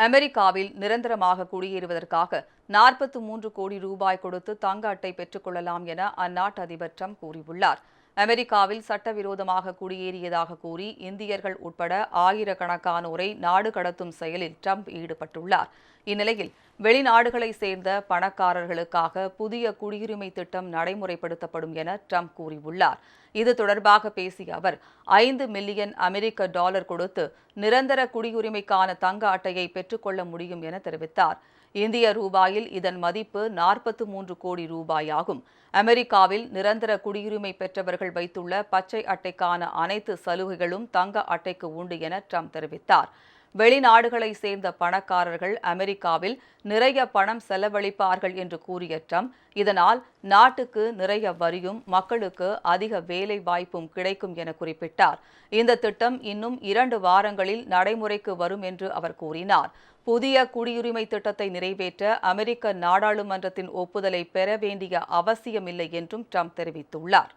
அமெரிக்காவில் நிரந்தரமாக குடியேறுவதற்காக 43 கோடி ரூபாய் கொடுத்து தங்க அட்டை பெற்றுக் கொள்ளலாம் என அந்நாட்டு அதிபர் ட்ரம்ப் கூறியுள்ளார். அமெரிக்காவில் சட்டவிரோதமாக குடியேறியதாக கூறி இந்தியர்கள் உட்பட ஆயிரக்கணக்கானோரை நாடு கடத்தும் செயலில் ட்ரம்ப் ஈடுபட்டுள்ளார். இந்நிலையில் வெளிநாடுகளைச் சேர்ந்த பணக்காரர்களுக்காக புதிய குடியுரிமை திட்டம் நடைமுறைப்படுத்தப்படும் என ட்ரம்ப் கூறியுள்ளார். இது தொடர்பாக பேசிய அவர் 5 மில்லியன் அமெரிக்க டாலர் கொடுத்து நிரந்தர குடியுரிமைக்கான தங்க அட்டையை பெற்றுக்கொள்ள முடியும் என தெரிவித்தார். இந்திய ரூபாயில் இதன் மதிப்பு 43 கோடி ரூபாயாகும். அமெரிக்காவில் நிரந்தர குடியுரிமை பெற்றவர்கள் வைத்துள்ள பச்சை அட்டைக்கான அனைத்து சலுகைகளும் தங்க அட்டைக்கு உண்டு என ட்ரம்ப் தெரிவித்தார். வெளிநாடுகளைச் சேர்ந்த பணக்காரர்கள் அமெரிக்காவில் நிறைய பணம் செலவழிப்பார்கள் என்று கூறிய ட்ரம்ப், இதனால் நாட்டுக்கு நிறைய வரியும் மக்களுக்கு அதிக வேலை வாய்ப்பும் கிடைக்கும் என குறிப்பிட்டார். இந்த திட்டம் இன்னும் 2 வாரங்களில் நடைமுறைக்கு வரும் என்று அவர் கூறினார். புதிய குடியுரிமை திட்டத்தை நிறைவேற்ற அமெரிக்க நாடாளுமன்றத்தின் ஒப்புதலை பெற வேண்டிய அவசியமில்லை என்றும் ட்ரம்ப் தெரிவித்துள்ளார்.